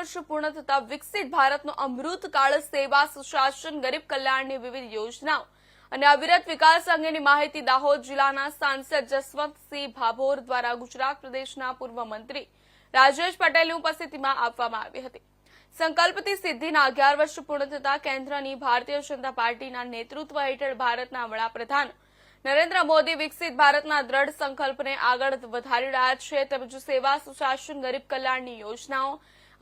વર્ષ પૂર્ણ થતા વિકસિત ભારતનો અમૃતકાળ સેવા સુશાસન ગરીબ કલ્યાણની વિવિધ યોજનાઓ અને અવિરત વિકાસ અંગેની માહિતી દાહોદ જિલ્લાના સાંસદ જસવંતસિંહ ભાભોર દ્વારા ગુજરાત પ્રદેશના પૂર્વ મંત્રી રાજેશ પટેલની ઉપસ્થિતિમાં આપવામાં આવી હતી। સંકલ્પથી સિદ્ધિના 11 વર્ષ પૂર્ણ થતા કેન્દ્રની ભારતીય જનતા પાર્ટીના નેતૃત્વ હેઠળ ભારતના વડાપ્રધાન નરેન્દ્ર મોદી વિકસિત ભારતના દ્રઢ સંકલ્પને આગળ વધારી રહ્યા છે તેમજ સેવા સુશાસન ગરીબ કલ્યાણની યોજનાઓ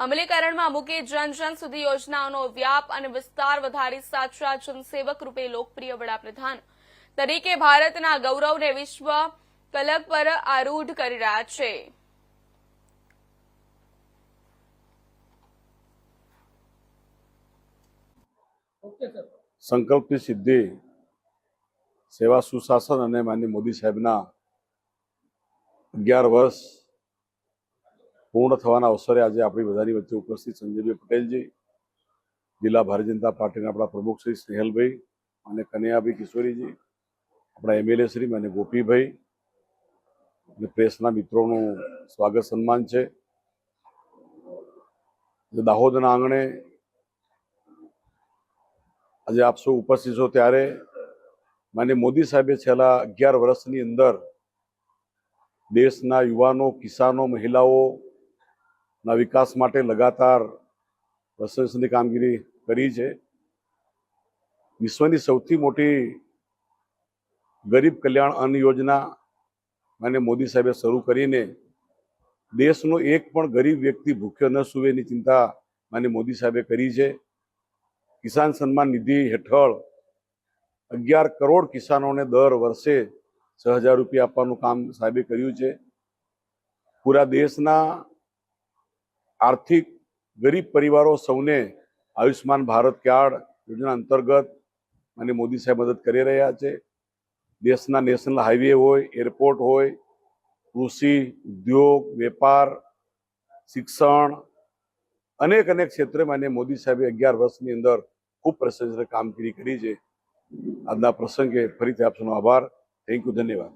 અમલીકરણમાં મૂકી જન જન સુધી યોજનાઓનો વ્યાપ અને વિસ્તાર વધારી સાચા જનસેવક રૂપે લોકપ્રિય વડાપ્રધાન તરીકે ભારતના ગૌરવને વિશ્વ કલક પર આરૂઢ કરી રહ્યા છે। સંકલ્પની સિદ્ધિ સેવા સુશાસન અને માનનીય મોદી સાહેબના 11 વર્ષ પૂર્ણ થવાના અવસરે આજે આપણી બધાની વચ્ચે ઉપસ્થિત સંજયભાઈ પટેલજી, જિલ્લા ભારતીય જનતા પાર્ટીના આપણા પ્રમુખ શ્રી સ્નેહલભાઈ અને કનૈયાભાઈ કિશોરીજી, આપણા એમએલએ શ્રી અને ગોપીભાઈ અને પ્રેસના મિત્રોનું સ્વાગત સન્માન છે। દાહોદના આંગણે આજે આપ સૌ ઉપસ્થિત છો ત્યારે માનનીય મોદી સાહેબે છેલ્લા 11 વર્ષની અંદર દેશના યુવાનો, કિસાનો, મહિલાઓના વિકાસ માટે લગાતાર પ્રશંસનીય કામગીરી કરી છે। વિશ્વની સૌથી મોટી ગરીબ કલ્યાણ અન્ન યોજના માનનીય મોદી સાહેબે શરૂ કરીને દેશનો એક પણ ગરીબ વ્યક્તિ ભૂખ્યો ન સૂવે એની ચિંતા માનનીય મોદી સાહેબે કરી છે। કિસાન સન્માન નિધિ હેઠળ 11 કરોડ કિસાનોને દર વર્ષે 6000 રૂપિયા આપવાનું કામ સાહેબે કર્યું છે। પૂરા દેશના આર્થિક ગરીબ પરિવારો સૌને આયુષ્માન ભારત કાર્ડ યોજના અંતર્ગત અને મોદી સાહેબ મદદ કરી રહ્યા છે। દેશના નેશનલ હાઈવે હોય, એરપોર્ટ હોય, કૃષિ, ઉદ્યોગ, વેપાર, શિક્ષણ અનેક ક્ષેત્રે માનનીય મોદી સાહેબે 11 વર્ષની અંદર ખૂબ પ્રશંસનીય કામગીરી કરી છે। આજના પ્રસંગે ફરીથી આપ સૌનો આભાર। થેન્ક યુ, ધન્યવાદ।